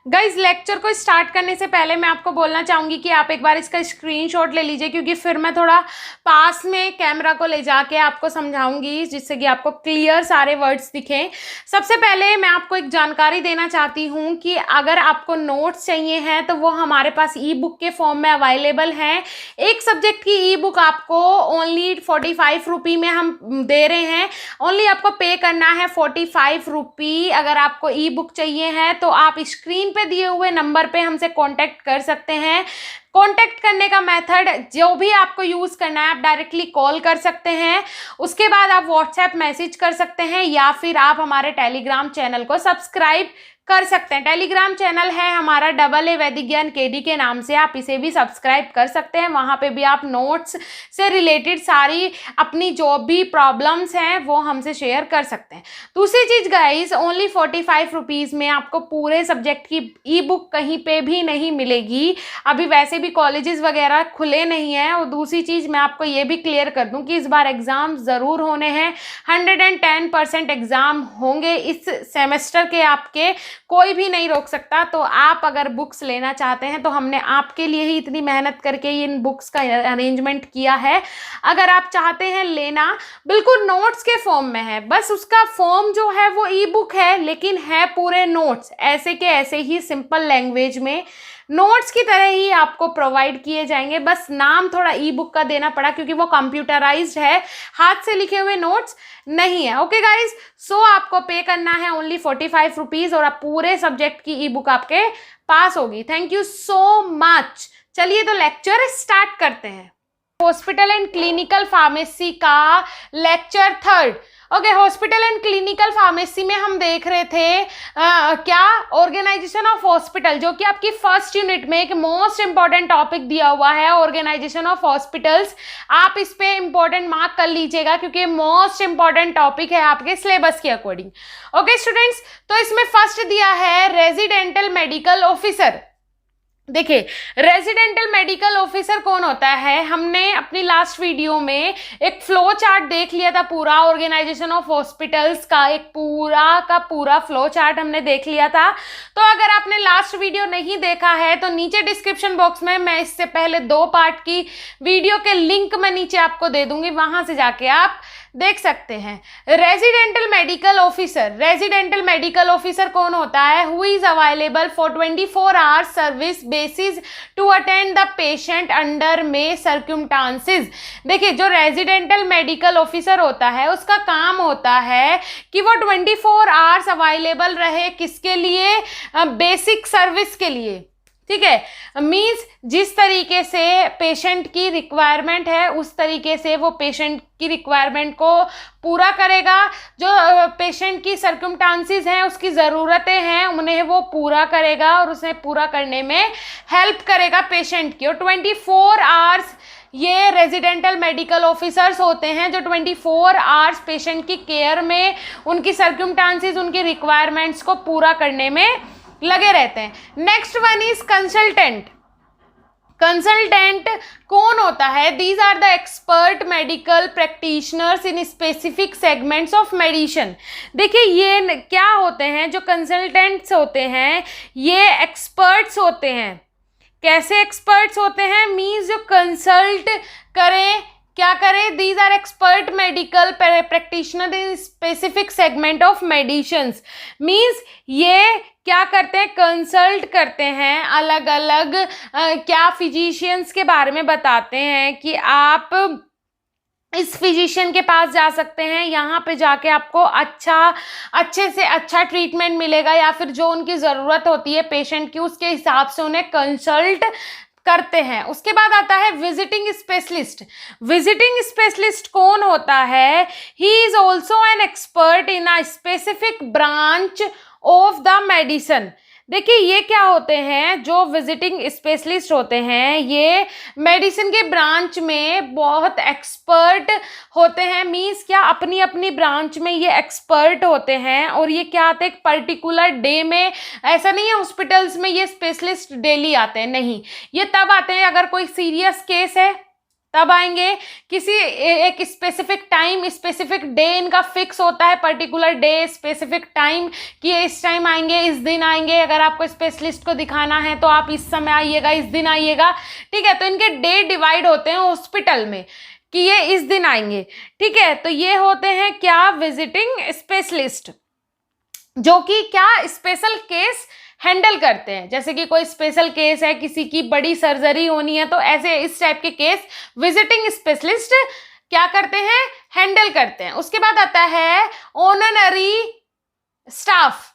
Guys lecture को start करने से पहले मैं आपको बोलना चाहूँगी कि आप एक बार इसका स्क्रीनशॉट ले लीजिए, क्योंकि फिर मैं थोड़ा पास में कैमरा को ले जाके आपको समझाऊंगी जिससे कि आपको क्लियर सारे वर्ड्स दिखें। सबसे पहले मैं आपको एक जानकारी देना चाहती हूँ कि अगर आपको नोट्स चाहिए हैं तो वो हमारे पास ई बुक के फॉर्म में अवेलेबल हैं। एक सब्जेक्ट की ई बुक आपको ओनली 45 रुपी में हम दे रहे हैं। ओनली आपको पे करना है 45 रुपी। अगर आपको ई बुक चाहिए है तो आप स्क्रीन पे दिए हुए नंबर पे हमसे कांटेक्ट कर सकते हैं। कांटेक्ट करने का मेथड जो भी आपको यूज़ करना है, आप डायरेक्टली कॉल कर सकते हैं, उसके बाद आप व्हाट्सएप मैसेज कर सकते हैं, या फिर आप हमारे टेलीग्राम चैनल को सब्सक्राइब कर सकते हैं। टेलीग्राम चैनल है हमारा AA वैदिक ज्ञान KD के नाम से, आप इसे भी सब्सक्राइब कर सकते हैं। वहाँ पे भी आप नोट्स से रिलेटेड सारी अपनी जो भी प्रॉब्लम्स हैं वो हमसे शेयर कर सकते हैं। दूसरी चीज़ गाइस, ओनली 45 रुपीज़ में आपको पूरे सब्जेक्ट की ई बुक कहीं पे भी नहीं मिलेगी। अभी वैसे भी कॉलेजेस वगैरह खुले नहीं हैं। और दूसरी चीज़ मैं आपको ये भी क्लियर कर दूँ कि इस बार एग्ज़ाम ज़रूर होने हैं। 110% एग्ज़ाम होंगे इस सेमेस्टर के आपके, कोई भी नहीं रोक सकता। तो आप अगर बुक्स लेना चाहते हैं तो हमने आपके लिए ही इतनी मेहनत करके इन बुक्स का अरेंजमेंट किया है। अगर आप चाहते हैं लेना, बिल्कुल नोट्स के फॉर्म में है, बस उसका फॉर्म जो है वो ई बुक है, लेकिन है पूरे नोट्स ऐसे के ऐसे ही सिंपल लैंग्वेज में नोट्स की तरह ही आपको प्रोवाइड किए जाएंगे। बस नाम थोड़ा ई बुक का देना पड़ा क्योंकि वो कंप्यूटराइज्ड है, हाथ से लिखे हुए नोट्स नहीं है। ओके गाइज, सो आपको पे करना है ओनली 45 रुपीज़ और आप पूरे सब्जेक्ट की ई बुक आपके पास होगी। Thank you so much. चलिए तो लेक्चर स्टार्ट करते हैं। हॉस्पिटल एंड क्लिनिकल फार्मेसी का lecture 3। Okay, hospital and clinical pharmacy में हम देख रहे थे क्या ऑर्गेनाइजेशन ऑफ हॉस्पिटल, जो कि आपकी फर्स्ट यूनिट में एक मोस्ट इंपॉर्टेंट टॉपिक दिया हुआ है, ऑर्गेनाइजेशन ऑफ हॉस्पिटल्स। आप इस पे इंपॉर्टेंट मार्क कर लीजिएगा क्योंकि मोस्ट इंपॉर्टेंट टॉपिक है आपके सिलेबस के अकॉर्डिंग। ओके स्टूडेंट्स, तो इसमें फर्स्ट दिया है रेजिडेंटल मेडिकल ऑफिसर। देखिए, रेजिडेंटल मेडिकल ऑफिसर कौन होता है, हमने अपनी लास्ट वीडियो में एक फ्लो चार्ट देख लिया था। पूरा ऑर्गेनाइजेशन ऑफ हॉस्पिटल्स का एक पूरा का पूरा फ्लो चार्ट हमने देख लिया था। तो अगर आपने लास्ट वीडियो नहीं देखा है तो नीचे डिस्क्रिप्शन बॉक्स में मैं इससे पहले 2 पार्ट की वीडियो के लिंक मैं नीचे आपको दे दूंगी, वहां से जाके आप देख सकते हैं। Residential medical officer, residential medical officer कौन होता है, who is available for 24 hours service basis to attend the patient under में सर्कमस्टांसेस। देखिए, जो रेजिडेंटल मेडिकल ऑफिसर होता है उसका काम होता है कि वो 24 आवर्स अवेलेबल रहे, किसके लिए, बेसिक सर्विस के लिए। ठीक है, मीन्स जिस तरीके से पेशेंट की रिक्वायरमेंट है उस तरीके से वो पेशेंट की रिक्वायरमेंट को पूरा करेगा। जो पेशेंट की सर्कमस्टांसेस हैं, उसकी ज़रूरतें हैं, उन्हें वो पूरा करेगा और उसे पूरा करने में हेल्प करेगा पेशेंट की। और 24 आवर्स ये रेजिडेंटल मेडिकल ऑफिसर्स होते हैं जो 24 आवर्स पेशेंट की केयर में, उनकी सर्कमस्टांसेस, उनकी रिक्वायरमेंट्स को पूरा करने में लगे रहते हैं। Next one is consultant. Consultant कौन होता है, these are the expert medical practitioners in specific segments of medicine. देखिए, ये क्या होते हैं, जो कंसल्टेंट्स होते हैं ये एक्सपर्ट्स होते हैं। कैसे एक्सपर्ट्स होते हैं, मीन्स जो कंसल्ट करें, क्या करें, these are expert medical practitioner in specific segment of medicines. Means ये क्या करते हैं, कंसल्ट करते हैं, अलग अलग क्या फिजिशियंस के बारे में बताते हैं कि आप इस फिजिशियन के पास जा सकते हैं, यहाँ पे जाके आपको अच्छे से अच्छा ट्रीटमेंट मिलेगा, या फिर जो उनकी ज़रूरत होती है पेशेंट की उसके हिसाब से उन्हें कंसल्ट करते हैं। उसके बाद आता है विजिटिंग स्पेशलिस्ट। विजिटिंग स्पेशलिस्ट कौन होता है, he is also an expert in a specific branch of the medicine. देखिए, ये क्या होते हैं, जो विजिटिंग स्पेशलिस्ट होते हैं ये मेडिसिन के ब्रांच में बहुत एक्सपर्ट होते हैं। मीन्स क्या, अपनी अपनी ब्रांच में ये एक्सपर्ट होते हैं। और ये क्या आते हैं, एक पर्टिकुलर डे में, ऐसा नहीं है हॉस्पिटल्स में ये स्पेशलिस्ट डेली आते हैं, नहीं, ये तब आते हैं अगर कोई सीरियस केस है तब आएंगे। किसी एक स्पेसिफिक टाइम, स्पेसिफिक डे इनका फिक्स होता है, पर्टिकुलर डे, स्पेसिफिक टाइम कि ये इस टाइम आएंगे, इस दिन आएंगे। अगर आपको स्पेशलिस्ट को दिखाना है तो आप इस समय आइएगा, इस दिन आइएगा, ठीक है। तो इनके डे डिवाइड होते हैं हॉस्पिटल में कि ये इस दिन आएंगे, ठीक है। तो ये होते हैं क्या, विजिटिंग स्पेशलिस्ट, जो कि क्या, स्पेशल केस हैंडल करते हैं। जैसे कि कोई स्पेशल केस है, किसी की बड़ी सर्जरी होनी है, तो ऐसे इस टाइप के केस विजिटिंग स्पेशलिस्ट क्या करते हैं, हैंडल करते हैं। उसके बाद आता है ऑनररी स्टाफ।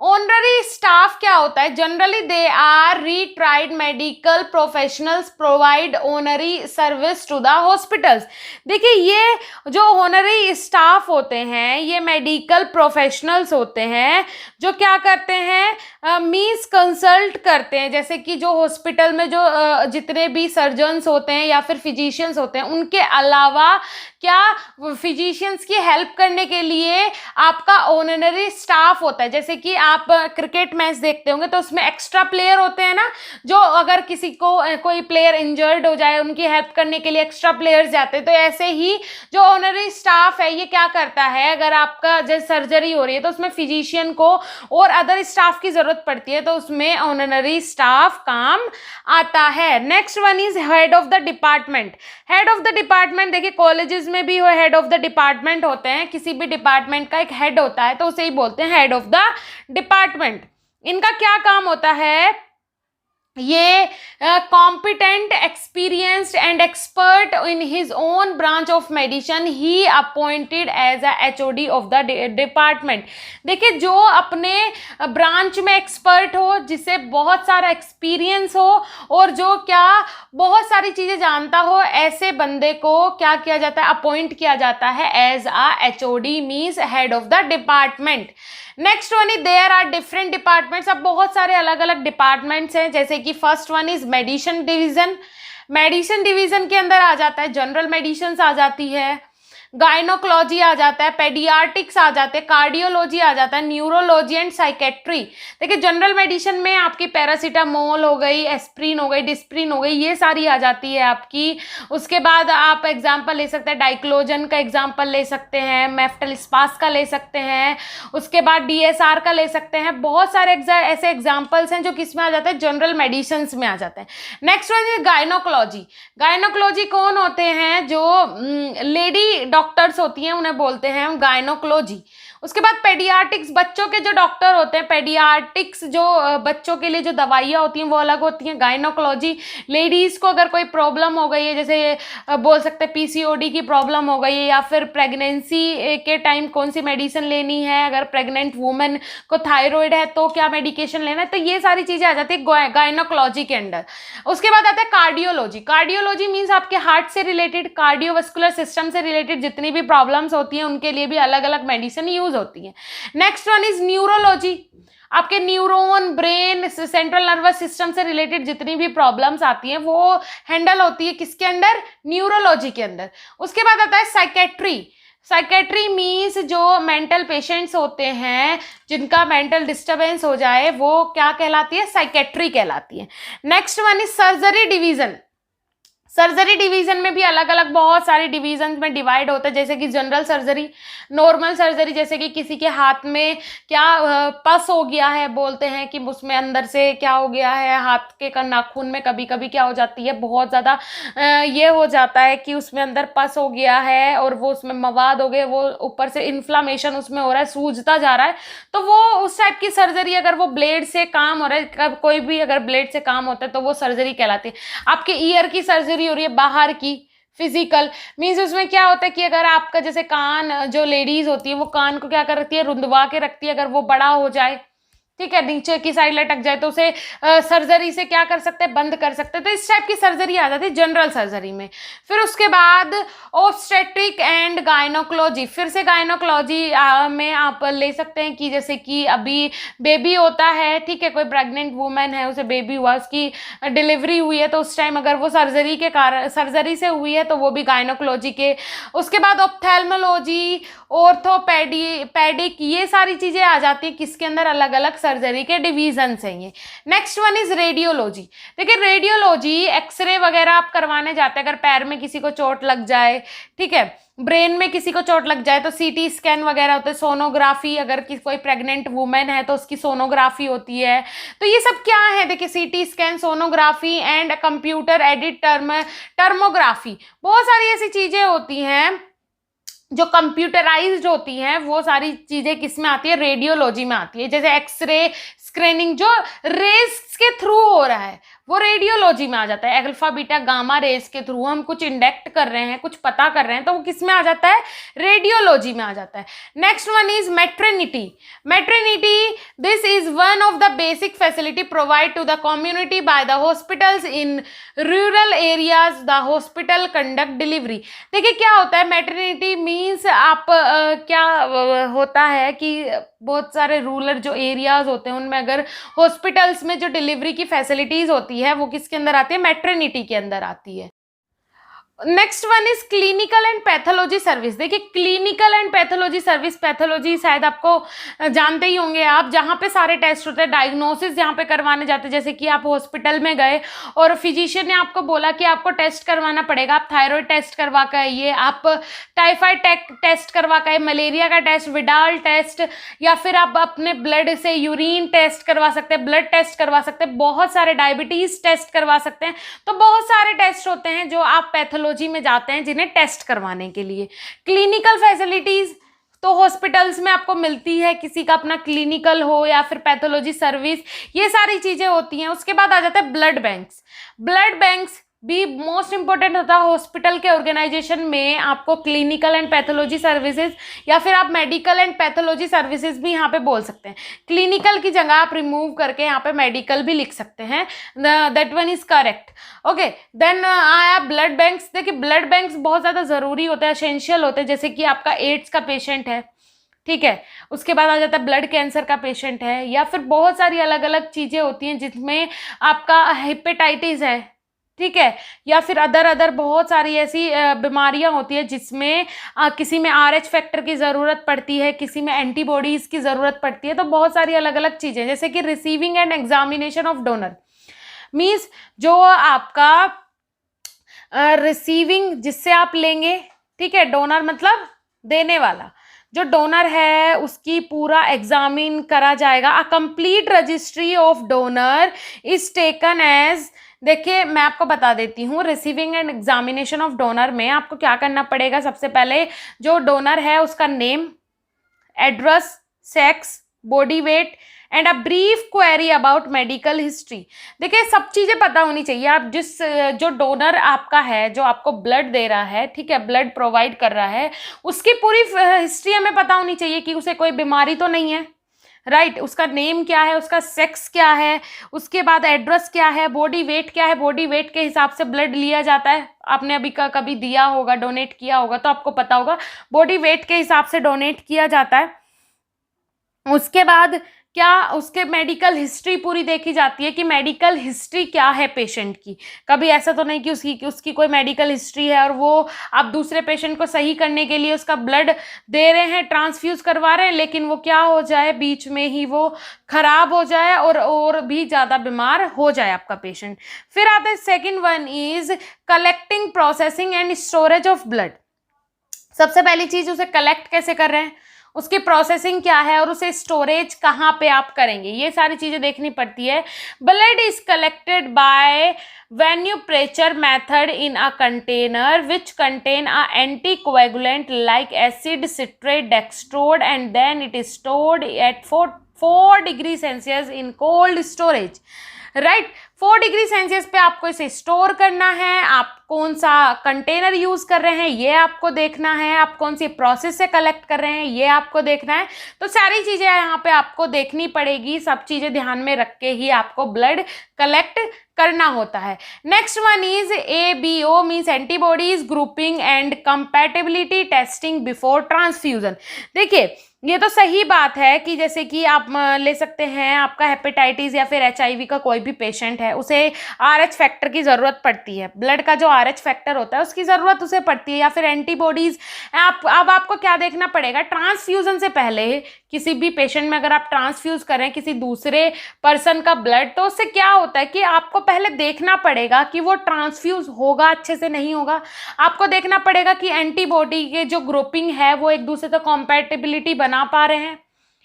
ऑनररी स्टाफ क्या होता है, generally they are retired medical professionals provide honorary service to the hospitals. देखिए ये जो ऑनररी स्टाफ होते हैं ये मेडिकल प्रोफेशनल्स होते हैं जो क्या करते हैं, मींस कंसल्ट करते हैं। जैसे कि जो हॉस्पिटल में जो जितने भी सर्जन्स होते हैं या फिर फिजिशियंस होते हैं, उनके अलावा क्या फिजिशियंस की हेल्प करने के लिए आपका ऑनररी स्टाफ होता है। जैसे कि आप क्रिकेट मैच देखते होंगे तो उसमें एक्स्ट्रा प्लेयर होते हैं ना, जो अगर किसी को कोई प्लेयर इंजर्ड हो जाए उनकी हेल्प करने के लिए एक्स्ट्रा प्लेयर्स जाते हैं। तो ऐसे ही जो ऑनररी स्टाफ है ये क्या करता है, अगर आपका जैसे सर्जरी हो रही है तो उसमें फिजिशियन को और अदर स्टाफ की जरूरत पड़ती है, तो उसमें ऑनररी स्टाफ काम आता है। Next one is head of the department. Head of the department, देखिए कॉलेजेस में भी हेड ऑफ द डिपार्टमेंट होते हैं, किसी भी डिपार्टमेंट का एक हेड होता है तो उसे ही बोलते हैं हेड ऑफ द डिपार्टमेंट। इनका क्या काम होता है, ये competent, experienced and expert in his own branch of medicine he appointed as a HOD of the department. देखिए जो अपने ब्रांच में एक्सपर्ट हो, जिसे बहुत सारा एक्सपीरियंस हो और जो क्या बहुत सारी चीज़ें जानता हो, ऐसे बंदे को क्या किया जाता है, अपॉइंट किया जाता है as a HOD, means head of the department. Next one is there are different departments. अब बहुत सारे अलग अलग डिपार्टमेंट्स हैं, जैसे कि first one is medicine division. Medicine division के अंदर आ जाता है जनरल मेडिसिन आ जाती है, गायनोकोलॉजी आ जाता है, पेडियाट्रिक्स आ जाते हैं, कार्डियोलॉजी आ जाता है, न्यूरोलॉजी एंड साइकेट्री। देखिए जनरल मेडिसिन में आपकी पैरासीटामोल हो गई, एस्प्रिन हो गई, डिस्प्रिन हो गई, ये सारी आ जाती है आपकी। उसके बाद आप एग्जाम्पल ले सकते हैं, डाइक्लोजन का एग्जाम्पल ले सकते हैं, मेफ्टेलिस्पास का ले सकते हैं, उसके बाद DSR का ले सकते हैं। बहुत सारे ऐसे एग्जाम्पल्स हैं जो किस में आ जाते हैं, जनरल मेडिसिन में आ जाते हैं। Next one is gynaecology. Gynaecology कौन होते हैं, जो लेडी डॉक्टर्स होती हैं उन्हें बोलते हैं गायनोकोलॉजी। उसके बाद पेडियाट्रिक्स, बच्चों के जो डॉक्टर होते हैं, पेडियाट्रिक्स जो बच्चों के लिए जो दवाइयाँ होती हैं वो अलग होती हैं। गायनोकोलॉजी, लेडीज़ को अगर कोई प्रॉब्लम हो गई है, जैसे बोल सकते हैं PCOD की प्रॉब्लम हो गई है, या फिर प्रेगनेंसी के टाइम कौन सी मेडिसिन लेनी है, अगर प्रेग्नेंट वुमेन को थायराइड है तो क्या मेडिकेशन लेना है, तो ये सारी चीज़ें आ जाती है गायनोकोलॉजी के अंडर। उसके बाद आता है कार्डियोलॉजी। कार्डियोलॉजी मीन्स आपके हार्ट से रिलेटेड, कार्डियोवास्कुलर सिस्टम से रिलेटेड जितनी भी प्रॉब्लम्स होती हैं उनके लिए भी अलग अलग मेडिसिन यूज होती है। Next one is neurology. आपके neuron, brain, central nervous system से रिलेटेड जितनी भी प्रॉब्लम्स आती हैं वो हैंडल होती है किसके अंडर, न्यूरोलॉजी के अंदर। उसके बाद आता है साइकेट्री। साइकेट्री मीन्स जो मेंटल पेशेंट्स होते हैं जिनका मेंटल डिस्टर्बेंस हो जाए वो क्या कहलाती है, साइकेट्री कहलाती है। Next one is surgery division. Surgery division में भी अलग अलग बहुत सारे डिवीजन में डिवाइड होता है, जैसे कि जनरल सर्जरी, नॉर्मल सर्जरी, जैसे कि किसी के हाथ में क्या पस हो गया है, बोलते हैं कि उसमें अंदर से क्या हो गया है, हाथ के नाखून में कभी कभी क्या हो जाती है, बहुत ज़्यादा ये हो जाता है कि उसमें अंदर पस हो गया है और वो उसमें मवाद हो गए, वो ऊपर से इन्फ्लामेशन उसमें हो रहा है, सूजता जा रहा है, तो वो उस टाइप की सर्जरी, अगर वो ब्लेड से काम हो रहा है, कोई भी अगर ब्लेड से काम होता है तो वो सर्जरी कहलाती है। आपके ईयर की सर्जरी हो रही है, बाहर की फिजिकल, मीन्स उसमें क्या होता है कि अगर आपका जैसे कान, जो लेडीज होती है वो कान को क्या कर रखती है, रुंधवा के रखती है, अगर वो बड़ा हो जाए, ठीक है, नीचे की साइड लटक जाए तो उसे सर्जरी से क्या कर सकते हैं, बंद कर सकते हैं। तो इस टाइप की सर्जरी आ जाती है जनरल सर्जरी में। फिर उसके बाद ऑब्स्टेट्रिक एंड गायनोकोलॉजी। फिर से गायनोकोलॉजी में आप ले सकते हैं कि जैसे कि अभी बेबी होता है, ठीक है, कोई प्रेग्नेंट वुमेन है, उसे बेबी हुआ, उसकी डिलीवरी हुई है, तो उस टाइम अगर वो सर्जरी के कारण, सर्जरी से हुई है तो वो भी गायनोकोलॉजी के। उसके बाद ऑप्थेल्मोलॉजी, ऑर्थोपेडिक, ये सारी चीज़ें आ जाती है किसके अंदर, अलग अलग सर्जरी के डिवीजन्स हैं ये। Next one is radiology. देखिए रेडियोलॉजी एक्सरे वगैरह आप करवाने जाते हैं, अगर पैर में किसी को चोट लग जाए, ठीक है, ब्रेन में किसी को चोट लग जाए तो सीटी स्कैन वगैरह होते हैं, सोनोग्राफी, अगर कोई प्रेग्नेंट वुमेन है तो उसकी सोनोग्राफी होती है। तो ये सब क्या है, देखिए CT scan, sonography and computer aided thermography, बहुत सारी ऐसी चीजें होती हैं जो कंप्यूटराइज्ड होती हैं। वो सारी चीजें किस में आती है, रेडियोलॉजी में आती है। जैसे एक्सरे स्क्रीनिंग जो रेस के थ्रू हो रहा है वो रेडियोलॉजी में आ जाता है। अल्फा बीटा गामा रेस के थ्रू हम कुछ इंडेक्ट कर रहे हैं, कुछ पता कर रहे हैं, तो वो किस में आ जाता है, रेडियोलॉजी में आ जाता है। Next one is maternity. Maternity, this is one of the basic facility provide to the community by the hospitals in rural areas. The hospital conduct delivery. देखिए क्या होता है मैटरनिटी मीन्स, आप क्या होता है कि बहुत सारे रूरल जो एरियाज होते हैं उनमें अगर हॉस्पिटल्स में जो डिलीवरी की फैसिलिटीज होती है वो किसके अंदर आती है, मैटरनिटी के अंदर आती है। Next one is clinical and pathology service. देखिए clinical and pathology service, pathology शायद आपको जानते ही होंगे आप, जहाँ पे सारे टेस्ट होते हैं, डायग्नोसिस जहाँ पे करवाने जाते हैं। जैसे कि आप हॉस्पिटल में गए और फिजिशियन ने आपको बोला कि आपको टेस्ट करवाना पड़ेगा, आप थायराइड टेस्ट करवा के आइए, आप टाइफाइड टेस्ट करवा के आइए, मलेरिया का टेस्ट, विडाल टेस्ट, या फिर आप अपने ब्लड से यूरिन टेस्ट करवा सकते हैं, ब्लड टेस्ट करवा सकते हैं, बहुत सारे डायबिटीज टेस्ट करवा सकते हैं। तो बहुत सारे टेस्ट होते हैं जो आप पैथोलॉजी में जाते हैं जिन्हें टेस्ट करवाने के लिए। क्लिनिकल फैसिलिटीज तो हॉस्पिटल्स में आपको मिलती है, किसी का अपना क्लिनिकल हो या फिर पैथोलॉजी सर्विस, ये सारी चीजें होती हैं। उसके बाद आ जाता है ब्लड बैंक्स। ब्लड बैंक्स भी मोस्ट इंपॉर्टेंट होता है हॉस्पिटल के ऑर्गेनाइजेशन में। आपको क्लिनिकल एंड पैथोलॉजी सर्विसेज या फिर आप मेडिकल एंड पैथोलॉजी सर्विसेज भी यहाँ पे बोल सकते हैं। क्लिनिकल की जगह आप रिमूव करके यहाँ पे मेडिकल भी लिख सकते हैं, that one is correct. Okay, then आया ब्लड बैंक्स। देखिए ब्लड बैंक्स बहुत ज़्यादा ज़रूरी होते हैं, एसेंशियल होते हैं। जैसे कि आपका एड्स का पेशेंट है, ठीक है, उसके बाद आ जाता है ब्लड कैंसर का पेशेंट है, या फिर बहुत सारी अलग अलग चीज़ें होती हैं जिसमें आपका हेपेटाइटिस है, ठीक है, या फिर अदर बहुत सारी ऐसी बीमारियां होती है जिसमें किसी में RH फैक्टर की ज़रूरत पड़ती है, किसी में एंटीबॉडीज़ की ज़रूरत पड़ती है। तो बहुत सारी अलग अलग चीज़ें, जैसे कि receiving and examination of donor means जो आपका रिसीविंग जिससे आप लेंगे, ठीक है, डोनर मतलब देने वाला, जो डोनर है उसकी पूरा एग्जामिन करा जाएगा। A complete registry of donor is taken as, देखिए मैं आपको बता देती हूँ, receiving and examination of donor में आपको क्या करना पड़ेगा। सबसे पहले जो डोनर है उसका name, address, sex, body weight and a brief query about medical history. देखिए सब चीज़ें पता होनी चाहिए। आप जो डोनर आपका है, जो आपको ब्लड दे रहा है, ठीक है, ब्लड प्रोवाइड कर रहा है, उसकी पूरी हिस्ट्री हमें पता होनी चाहिए कि उसे कोई बीमारी तो नहीं है, राइट, उसका नेम क्या है, उसका सेक्स क्या है, उसके बाद एड्रेस क्या है, बॉडी वेट क्या है। बॉडी वेट के हिसाब से ब्लड लिया जाता है। आपने अभी कभी दिया होगा, डोनेट किया होगा तो आपको पता होगा, बॉडी वेट के हिसाब से डोनेट किया जाता है। उसके बाद क्या, उसके मेडिकल हिस्ट्री पूरी देखी जाती है कि मेडिकल हिस्ट्री क्या है पेशेंट की। कभी ऐसा तो नहीं कि उसकी कोई मेडिकल हिस्ट्री है और वो आप दूसरे पेशेंट को सही करने के लिए उसका ब्लड दे रहे हैं, ट्रांसफ्यूज करवा रहे हैं, लेकिन वो क्या हो जाए, बीच में ही वो खराब हो जाए और भी ज़्यादा बीमार हो जाए आपका पेशेंट। फिर आता है second one is collecting, processing and storage of blood. सबसे पहली चीज़, उसे कलेक्ट कैसे कर रहे हैं, उसकी प्रोसेसिंग क्या है और उसे स्टोरेज कहाँ पे आप करेंगे, ये सारी चीज़ें देखनी पड़ती है। Blood is collected by venepuncture method in a container which contain an anticoagulant like acid, citrate, dextrose and then it is stored at 4 degree Celsius in cold storage, right. 4 degree Celsius पे आपको इसे store करना है। आप कौन सा container use कर रहे हैं ये आपको देखना है, आप कौन सी प्रोसेस से कलेक्ट कर रहे हैं ये आपको देखना है। तो सारी चीजें यहाँ पे आपको देखनी पड़ेगी, सब चीजें ध्यान में रख के ही आपको ब्लड कलेक्ट करना होता है। Next one is ABO means antibodies grouping and compatibility testing before transfusion. देखिए ये तो सही बात है कि जैसे कि आप ले सकते हैं, आपका हेपेटाइटिस या फिर HIV का कोई भी पेशेंट है, उसे RH फैक्टर की ज़रूरत पड़ती है, ब्लड का जो RH फैक्टर होता है उसकी ज़रूरत उसे पड़ती है, या फिर एंटीबॉडीज़। अब आपको क्या देखना पड़ेगा ट्रांसफ्यूज़न से पहले किसी भी पेशेंट में अगर आप ट्रांसफ्यूज करें किसी दूसरे पर्सन का ब्लड, तो उससे क्या होता है कि आपको पहले देखना पड़ेगा कि वो ट्रांसफ्यूज होगा अच्छे से नहीं होगा। आपको देखना पड़ेगा कि एंटीबॉडी के जो ग्रुपिंग है वो एक दूसरे से कॉम्पैटिबिलिटी बना पा रहे हैं,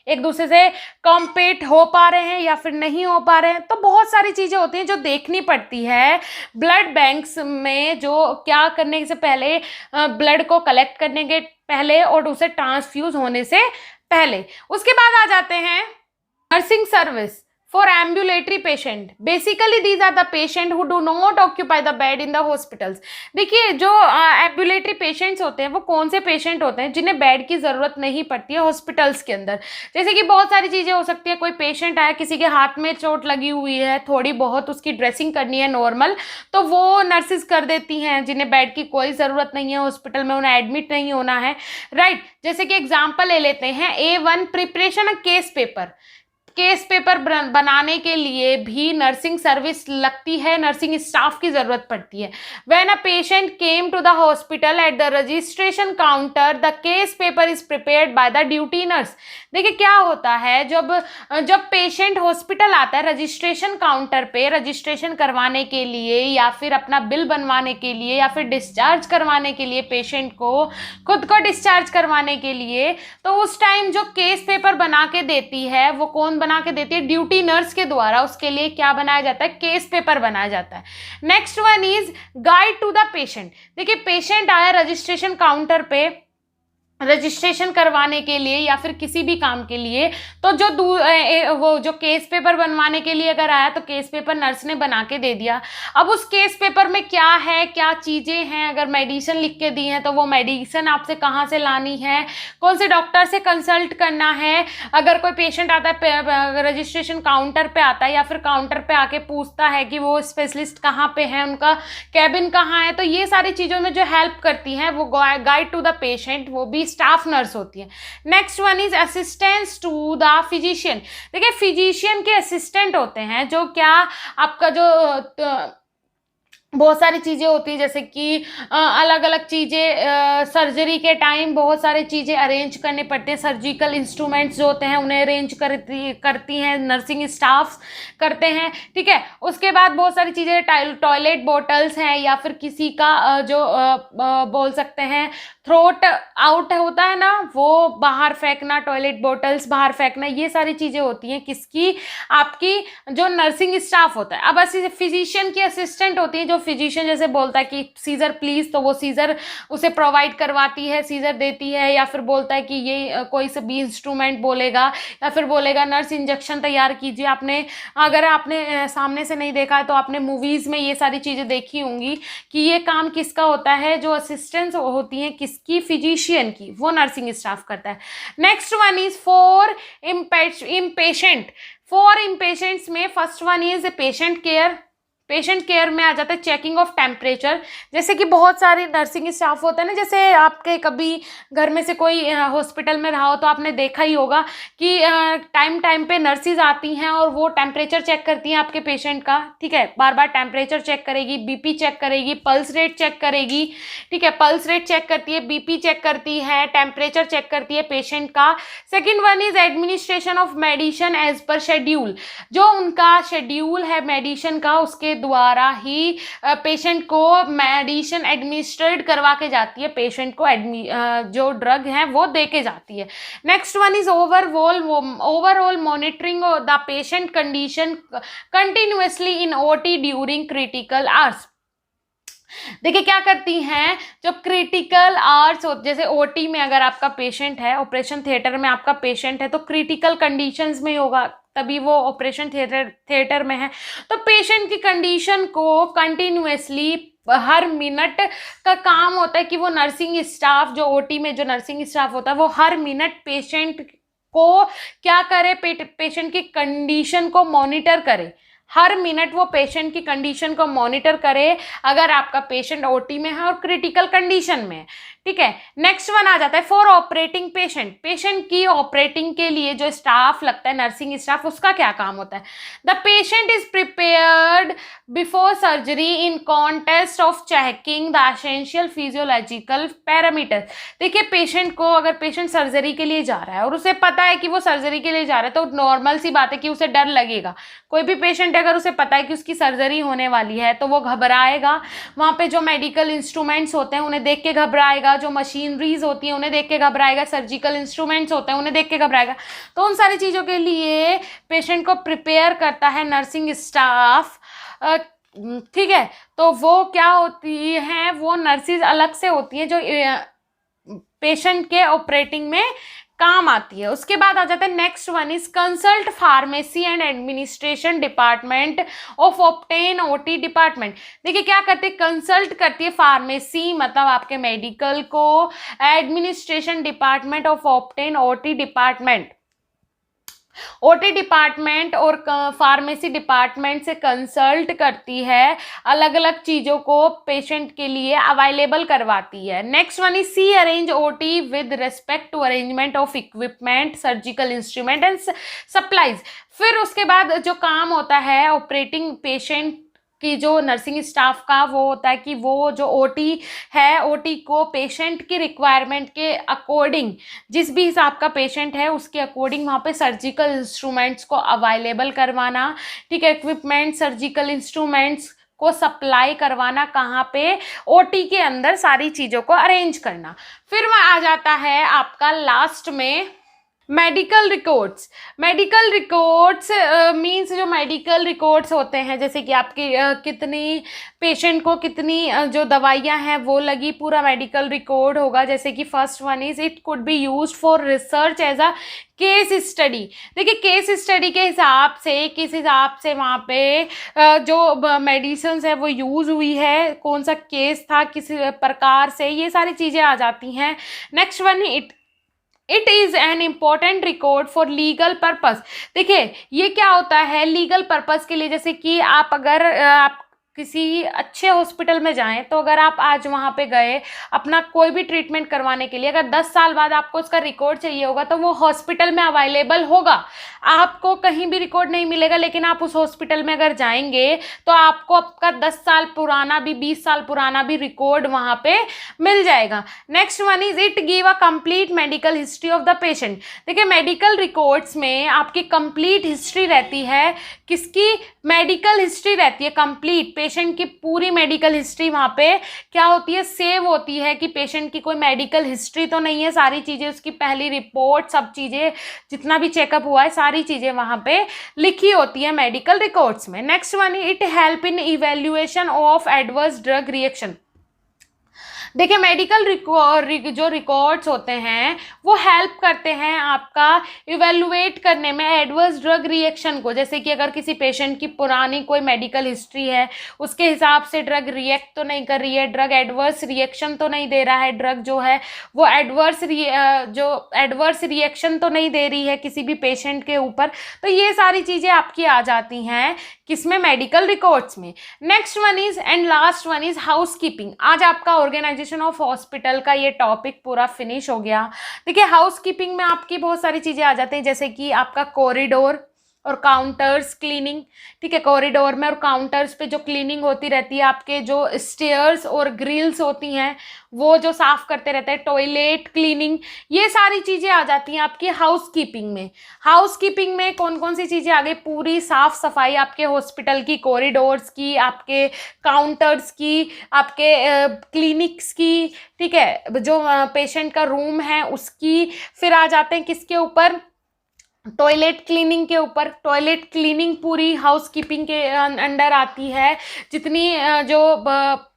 एक दूसरे से कॉम्पेट हो पा रहे हैं या फिर नहीं हो पा रहे हैं। तो बहुत सारी चीज़ें होती हैं जो देखनी पड़ती है ब्लड बैंक्स में, जो क्या करने से पहले, ब्लड को कलेक्ट करने के पहले और उसे ट्रांसफ्यूज होने से पहले। उसके बाद आ जाते हैं nursing service for ambulatory patient. Basically these are the patient who do not occupy the bed in the hospitals. देखिए जो ambulatory patients होते हैं वो कौन से पेशेंट होते हैं जिन्हें बेड की ज़रूरत नहीं पड़ती है हॉस्पिटल्स के अंदर। जैसे कि बहुत सारी चीज़ें हो सकती है, कोई पेशेंट आया, किसी के हाथ में चोट लगी हुई है, थोड़ी बहुत उसकी ड्रेसिंग करनी है नॉर्मल, तो वो नर्सिस कर देती हैं जिन्हें बेड की कोई ज़रूरत नहीं है, हॉस्पिटल में उन्हें एडमिट नहीं होना है, राइट। जैसे कि एग्जाम्पल ले लेते हैं A1 preparation a case paper. Case paper बनाने के लिए भी नर्सिंग सर्विस लगती है, नर्सिंग स्टाफ की जरूरत पड़ती है। When a patient came to the hospital at the registration counter the case paper is prepared by the duty nurse. देखिए क्या होता है, जब पेशेंट हॉस्पिटल आता है रजिस्ट्रेशन काउंटर पे रजिस्ट्रेशन करवाने के लिए या फिर अपना बिल बनवाने के लिए या फिर डिस्चार्ज करवाने के लिए, पेशेंट को खुद को डिस्चार्ज करवाने के लिए, तो उस टाइम जो केस पेपर बना के देती है वो कौन बना के देती है? ड्यूटी नर्स के द्वारा उसके लिए क्या बनाया जाता है? केस पेपर बनाया जाता है। Next one is guide to the patient. देखिए पेशेंट आया रजिस्ट्रेशन काउंटर पे रजिस्ट्रेशन करवाने के लिए या फिर किसी भी काम के लिए, तो वो जो केस पेपर बनवाने के लिए अगर आया तो केस पेपर नर्स ने बना के दे दिया। अब उस केस पेपर में क्या है, क्या चीज़ें हैं, अगर मेडिसिन लिख के दी हैं तो वो मेडिसिन आपसे कहाँ से लानी है, कौन से डॉक्टर से कंसल्ट करना है। अगर कोई पेशेंट आता है रजिस्ट्रेशन काउंटर पे आता है या फिर काउंटर पे आके पूछता है कि वो स्पेशलिस्ट कहाँ पे है, उनका कैबिन कहाँ है, तो ये सारी चीज़ों में जो हेल्प करती हैं वो गाइड टू द पेशेंट, वो भी स्टाफ नर्स होती है। Next one is assistance to the physician. देखिए फिजिशियन के असिस्टेंट होते हैं जो क्या आपका जो बहुत सारी चीज़ें होती हैं, जैसे कि अलग अलग चीज़ें सर्जरी के टाइम बहुत सारी चीज़ें अरेंज करने पड़ते हैं, सर्जिकल इंस्ट्रूमेंट्स जो होते हैं उन्हें अरेंज करती हैं नर्सिंग स्टाफ करते हैं, ठीक है। उसके बाद बहुत सारी चीज़ें, टॉयलेट बॉटल्स हैं या फिर किसी का जो बोल सकते हैं थ्रोट आउट होता है ना, वो बाहर फेंकना, टॉयलेट बॉटल्स बाहर फेंकना, ये सारी चीज़ें होती हैं किसकी? आपकी जो नर्सिंग स्टाफ होता है। अब ऐसे फिजिशियन की असिस्टेंट होती है, जो फिजिशियन जैसे बोलता है कि सीजर प्लीज, तो वो सीजर उसे प्रोवाइड करवाती है, सीजर देती है, या फिर बोलता है कि ये कोई से भी इंस्ट्रूमेंट बोलेगा या फिर बोलेगा नर्स इंजेक्शन तैयार कीजिए। अगर आपने सामने से नहीं देखा तो आपने मूवीज़ में ये सारी चीज़ें देखी होंगी कि ये काम किसका होता है, जो असिस्टेंट्स होती हैं किसकी? फिजिशियन की, वो नर्सिंग स्टाफ करता है। Next one is for inpatient. For inpatients में first one is patient care. Patient care में आ जाता है चेकिंग ऑफ टेम्परेचर। जैसे कि बहुत सारी नर्सिंग स्टाफ होता है ना, जैसे आपके कभी घर में से कोई हॉस्पिटल में रहा हो तो आपने देखा ही होगा कि टाइम टाइम पे नर्सिस आती हैं और वो टेम्परेचर चेक करती हैं आपके पेशेंट का, ठीक है। बार बार टेम्परेचर चेक करेगी, बीपी चेक करेगी, पल्स रेट चेक करेगी, ठीक है। पल्स रेट चेक करती है, बीपी चेक करती है, टेम्परेचर चेक करती है पेशेंट का। Second one is administration of medicine as per schedule. जो उनका शेड्यूल है मेडिसिन का, उसके द्वारा ही पेशेंट को मेडिसिन एडमिनिस्ट्रेट करवा के जाती है, पेशेंट को जो ड्रग है वो दे के जाती है। Next one is overall monitoring the patient condition continuously in OT during critical hours. देखिए क्या करती हैं, जब क्रिटिकल आवर्स जैसे ओटी में अगर आपका पेशेंट है, ऑपरेशन थिएटर में आपका पेशेंट है, तो क्रिटिकल कंडीशंस में होगा तभी वो ऑपरेशन थिएटर में है, तो पेशेंट की कंडीशन को कंटिन्यूअसली हर मिनट का काम होता है कि वो नर्सिंग स्टाफ, जो ओटी में जो नर्सिंग स्टाफ होता है वो हर मिनट पेशेंट को क्या करे, पेशेंट की कंडीशन को मॉनिटर करे, हर मिनट वो पेशेंट की कंडीशन को मॉनिटर करे अगर आपका पेशेंट ओटी में है और क्रिटिकल कंडीशन में है, ठीक है। नेक्स्ट वन आ जाता है फॉर ऑपरेटिंग पेशेंट। पेशेंट की ऑपरेटिंग के लिए जो स्टाफ लगता है, नर्सिंग स्टाफ, उसका क्या काम होता है। The patient is prepared before surgery in contest of checking the essential physiological parameters. देखिए पेशेंट को, अगर पेशेंट सर्जरी के लिए जा रहा है और उसे पता है कि वो सर्जरी के लिए जा रहा है, तो नॉर्मल सी बात है कि उसे डर लगेगा। कोई भी पेशेंट अगर उसे पता है कि उसकी सर्जरी होने वाली है तो वो घबराएगा। वहाँ पे जो मेडिकल इंस्ट्रूमेंट्स होते हैं उन्हें देख के घबराएगा, जो मशीनरीज होती हैं उन्हें देख के घबराएगा, सर्जिकल इंस्ट्रूमेंट्स होते हैं उन्हें देख के घबराएगा। तो उन सारी चीज़ों के लिए पेशेंट को प्रिपेयर करता है नर्सिंग स्टाफ, ठीक है। तो वो क्या होती हैं, वो नर्सिस अलग से होती हैं जो पेशेंट के ऑपरेटिंग में काम आती है। उसके बाद आ जाता है next one is consult pharmacy and administration department of obtain OT department. देखिए क्या करते हैं, कंसल्ट करती है फार्मेसी मतलब आपके मेडिकल को, administration department of obtain OT department, OT department और फार्मेसी डिपार्टमेंट से कंसल्ट करती है, अलग अलग चीज़ों को पेशेंट के लिए अवेलेबल करवाती है। Next one is C arrange OT with respect to arrangement of equipment, surgical instrument and supplies. फिर उसके बाद जो काम होता है ऑपरेटिंग पेशेंट कि जो नर्सिंग स्टाफ का वो होता है कि वो जो ओटी है, ओटी को पेशेंट की रिक्वायरमेंट के अकॉर्डिंग, जिस भी हिसाब का पेशेंट है उसके अकॉर्डिंग वहाँ पे सर्जिकल इंस्ट्रूमेंट्स को अवेलेबल करवाना, ठीक है, इक्विपमेंट, सर्जिकल इंस्ट्रूमेंट्स को सप्लाई करवाना, कहाँ पे, ओटी के अंदर सारी चीज़ों को अरेंज करना। फिर वह आ जाता है आपका लास्ट में medical records. Medical records means जो मेडिकल रिकॉर्ड्स होते हैं, जैसे कि आपकी कितनी पेशेंट को कितनी जो दवाइयां हैं वो लगी, पूरा मेडिकल रिकॉर्ड होगा। जैसे कि first one is it could be used for research as a case study. देखिए केस स्टडी के हिसाब से, किस हिसाब से वहाँ पे जो मेडिसिन है वो यूज़ हुई है, कौन सा केस था, किस प्रकार से, ये सारी चीज़ें आ जाती हैं। Next one it is an important record for legal purpose. देखिए ये क्या होता है लीगल पर्पस के लिए, जैसे कि आप अगर आप किसी अच्छे हॉस्पिटल में जाएं, तो अगर आप आज वहाँ पे गए अपना कोई भी ट्रीटमेंट करवाने के लिए, अगर 10 साल बाद आपको उसका रिकॉर्ड चाहिए होगा तो वो हॉस्पिटल में अवेलेबल होगा, आपको कहीं भी रिकॉर्ड नहीं मिलेगा। लेकिन आप उस हॉस्पिटल में अगर जाएंगे तो आपको आपका 10 साल पुराना भी, 20 साल पुराना भी रिकॉर्ड वहाँ पे मिल जाएगा। Next one is it give a complete medical history of the patient. देखिए मेडिकल रिकॉर्ड्स में आपकी कंप्लीट हिस्ट्री रहती है, किसकी, मेडिकल हिस्ट्री रहती है कंप्लीट, पेशेंट की पूरी मेडिकल हिस्ट्री वहाँ पे क्या होती है, सेव होती है कि पेशेंट की कोई मेडिकल हिस्ट्री तो नहीं है, सारी चीज़ें, उसकी पहली रिपोर्ट, सब चीज़ें, जितना भी चेकअप हुआ है सारी चीज़ें वहाँ पे लिखी होती है मेडिकल रिकॉर्ड्स में। Next one it help in evaluation of adverse drug reaction. देखिए मेडिकल जो रिकॉर्ड्स होते हैं वो हेल्प करते हैं आपका इवेलुएट करने में एडवर्स ड्रग रिएक्शन को। जैसे कि अगर किसी पेशेंट की पुरानी कोई मेडिकल हिस्ट्री है, उसके हिसाब से ड्रग रिएक्ट तो नहीं कर रही है, ड्रग एडवर्स रिएक्शन तो नहीं दे रहा है, ड्रग जो है वो एडवर्स रिएक्शन तो नहीं दे रही है किसी भी पेशेंट के ऊपर, तो ये सारी चीज़ें आपकी आ जाती हैं किसमें, मेडिकल रिकॉर्ड्स में। Next one is and last one is house keeping. आज आपका ऑर्गेनाइजेशन ऑफ हॉस्पिटल का ये टॉपिक पूरा फिनिश हो गया। देखिए हाउस कीपिंग में आपकी बहुत सारी चीज़ें आ जाती हैं, जैसे कि आपका कॉरिडोर और काउंटर्स क्लीनिंग, ठीक है, कॉरिडोर में और काउंटर्स पे जो क्लीनिंग होती रहती है, आपके जो स्टेयर्स और ग्रिल्स होती हैं वो जो साफ़ करते रहते हैं, टॉयलेट क्लीनिंग, ये सारी चीज़ें आ जाती हैं आपकी हाउस कीपिंग में। हाउस कीपिंग में कौन कौन सी चीज़ें आ गई, पूरी साफ़ सफाई आपके हॉस्पिटल की, कॉरिडोर्स की, आपके काउंटर्स की, आपके क्लिनिक्स की, ठीक है, जो पेशेंट का रूम है उसकी। फिर आ जाते हैं किसके ऊपर, टॉयलेट क्लीनिंग के ऊपर। टॉयलेट क्लीनिंग पूरी हाउस कीपिंग के अंडर आती है। जितनी जो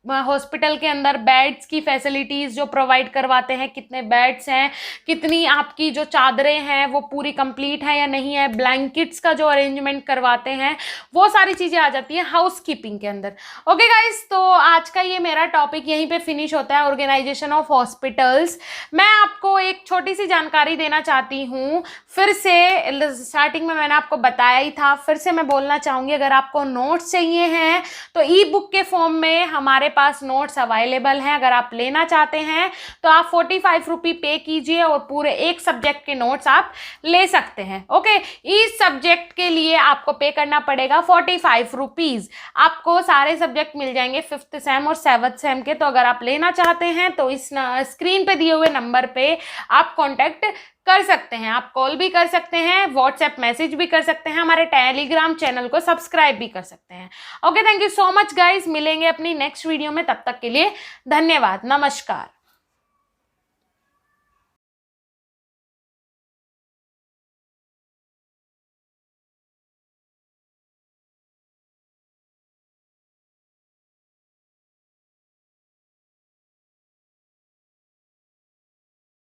हॉस्पिटल के अंदर बेड्स की फैसिलिटीज़ जो प्रोवाइड करवाते हैं, कितने बेड्स हैं, कितनी आपकी जो चादरें हैं वो पूरी कंप्लीट है या नहीं है, ब्लैंकेट्स का जो अरेंजमेंट करवाते हैं, वो सारी चीज़ें आ जाती है हाउसकीपिंग के अंदर। ओके गाइस, तो आज का ये मेरा टॉपिक यहीं पे फिनिश होता है, ऑर्गेनाइजेशन ऑफ हॉस्पिटल्स। मैं आपको एक छोटी सी जानकारी देना चाहती हूँ, फिर से स्टार्टिंग में मैंने आपको बताया ही था, फिर से मैं बोलना चाहूँगी, अगर आपको नोट्स चाहिए हैं तो ई बुक के फॉर्म में हमारे पास नोट्स अवेलेबल हैं। अगर आप लेना चाहते हैं तो आप 45 रुपये पे कीजिए और पूरे एक सब्जेक्ट के नोट्स आप ले सकते हैं। ओके, इस सब्जेक्ट के लिए आपको पे करना पड़ेगा 45 रुपीज़। आपको सारे सब्जेक्ट मिल जाएंगे 5th सेम और 7th सेम के। तो अगर आप लेना चाहते हैं तो इस स्क्रीन पे दिए हुए नंबर पे आप कॉन्टैक्ट कर सकते हैं, आप कॉल भी कर सकते हैं, व्हाट्सएप मैसेज भी कर सकते हैं, हमारे टेलीग्राम चैनल को सब्सक्राइब भी कर सकते हैं। Okay, thank you so much guys, मिलेंगे अपनी नेक्स्ट वीडियो में, तब तक के लिए धन्यवाद, नमस्कार।